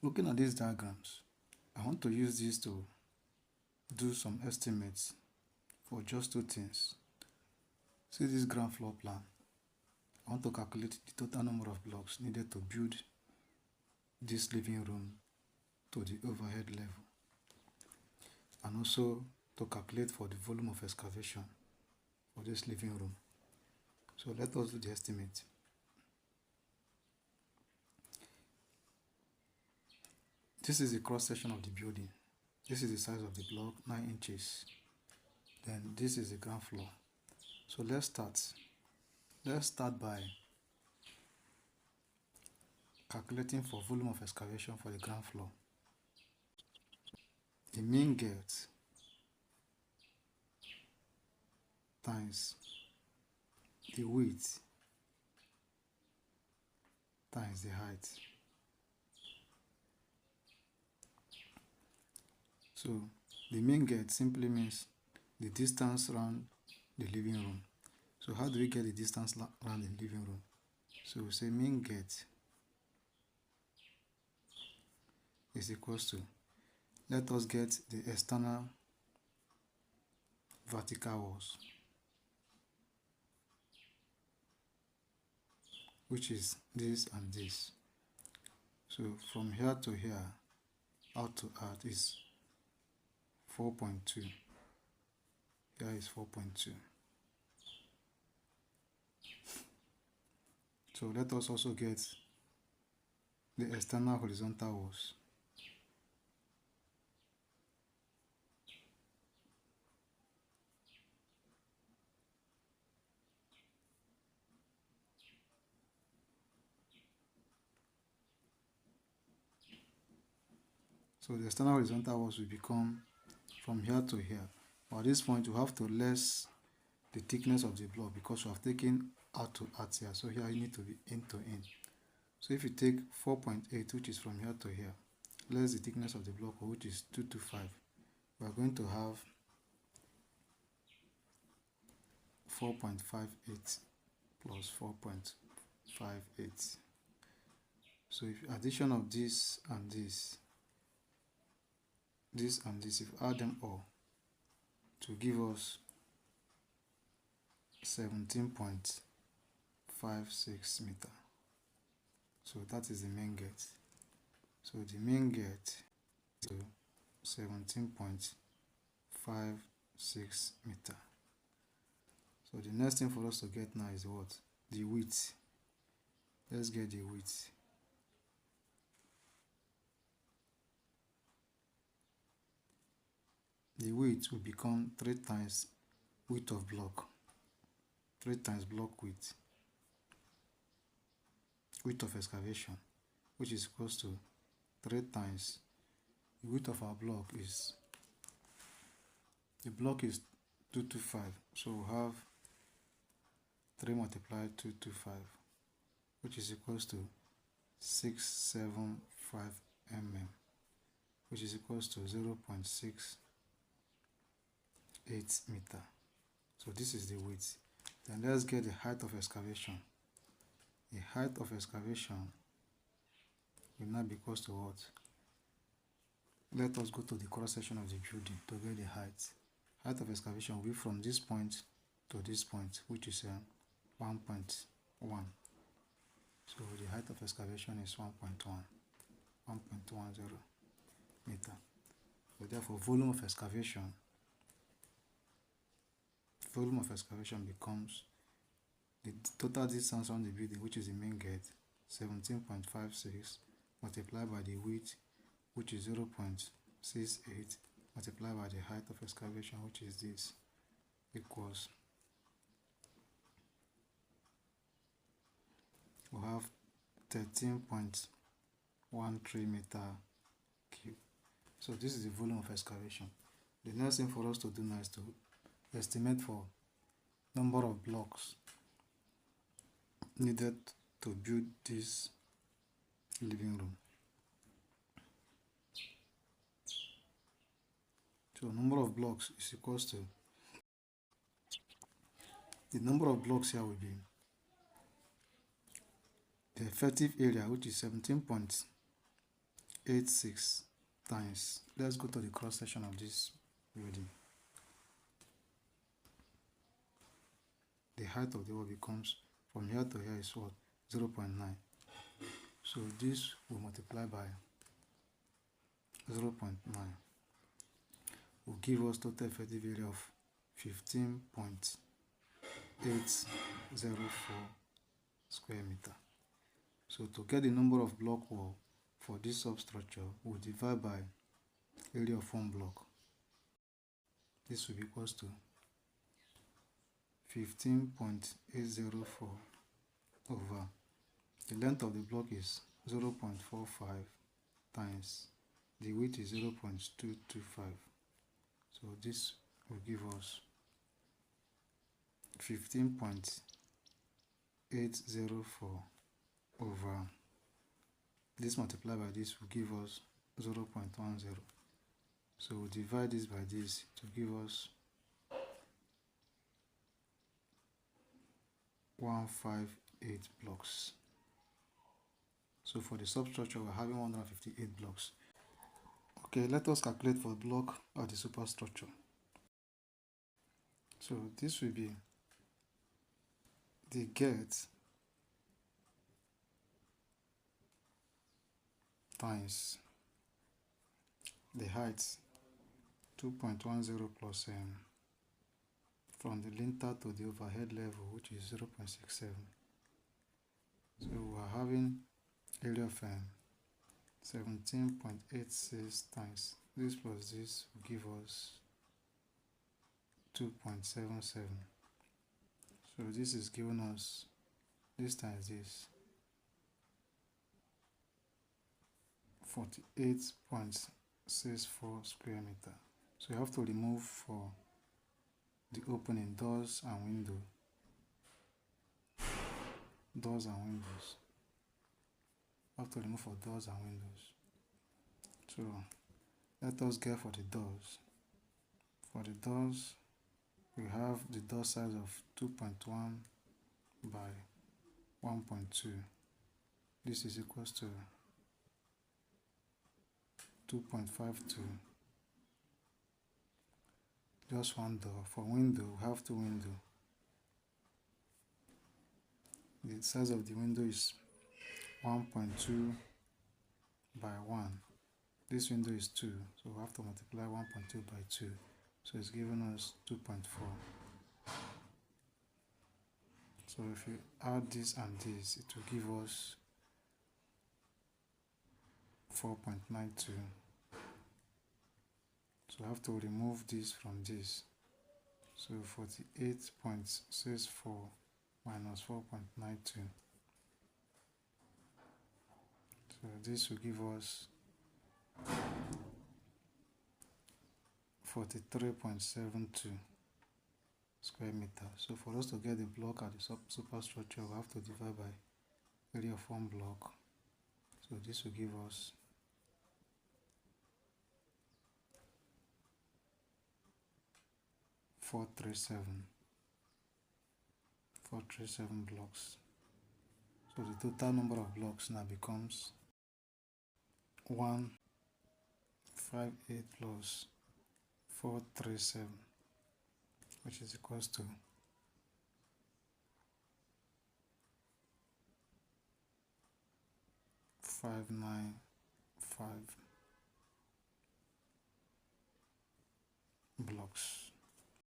Looking at these diagrams, I want to use this to do some estimates for just two things. See this ground floor plan. I want to calculate the total number of blocks needed to build this living room to the overhead level, and also to calculate for the volume of excavation for this living room. So let us do the estimate. This is the cross section of the building. This is the size of the block, 9 inches. Then this is the ground floor. So let's start. Let's start by calculating for volume of excavation for the ground floor. The mean gate times the width times the height. So the mean gate simply means the distance around the living room. So how do we get the distance around the living room? So we say mean gate is equals to, let us get the external vertical walls, which is this and this. So from here to here, out to out is 4.2. Here is 4.2. So let us also get the external horizontal walls. So the external horizontal walls will become from here to here. But at this point, you have to less the thickness of the block because you have taken out to out here. So here you need to be in to in. So if you take 4.8, which is from here to here, less the thickness of the block, which is 225, we are going to have 4.58 plus 4.58. So if addition of this and this and this, if you add them all, to give us 17.56 meter. So that is the main gate. So the main gate is 17.56 meter. So the next thing for us to get now is what? The width. Let's get the width. The width will become 3 times width of block. 3 times block width. Width of excavation, which is equals to 3 times the width of our block is, the block is 225, so we'll have 3 multiplied 225, which is equals to 675 mm, which is equals to 0.68 meter. So this is the width. Then let's get the height of excavation. The height of excavation will now be equals to what? Let us go to the cross section of the building to get the height. Height of excavation will be from this point to this point, which is 1.1. So the height of excavation is 1.10 meter. So therefore, volume of excavation becomes the total distance on the building, which is the main gate, 17.56 multiplied by the width, which is 0.68, multiplied by the height of excavation, which is this, equals, we have 13.13 meter cube. So this is the volume of excavation. The next thing for us to do now is to estimate for number of blocks needed to build this living room. So number of blocks is equals to, the number of blocks here will be the effective area, which is 17.56 0.86 times. Let's go to the cross section of this building. The height of the wall becomes, from here to here is what? 0.9. So this will multiply by 0.9 will give us total effective area of 15.804 square meter. So to get the number of block wall for this substructure, we'll divide by area of one block. This will be equals to 15.804 over the length of the block is 0.45 times the width is 0.225. So this will give us 15.804 over this multiplied by this will give us 0.10. So we'll divide this by this to give us 158 blocks. So for the substructure, we're having 158 blocks. Okay, let us calculate for the block of the superstructure. So this will be the gate times the height 2.10 plus from the lintel to the overhead level, which is 0.67. So we are having area of 17.86 times this plus this will give us 2.77. So this is giving us this times this 48.64 square meter. So you have to remove for the opening doors and windows. Have to remove for doors and windows. So let us get for the doors. For the doors, we have the door size of 2.1 by 1.2. This is equals to 2.52. Just one door. For window, we have two windows. The size of the window is 1.2 by 1. This window is 2, so we have to multiply 1.2 by 2. So it's giving us 2.4. So if you add this and this, it will give us 4.92. So I have to remove this from this. So 48.64 minus 4.92. So this will give us 43.72 square meter. So for us to get the block at the superstructure, we have to divide by area of one block. So this will give us 437 blocks. So the total number of blocks now becomes 158 plus 437, which is equals to 595 blocks.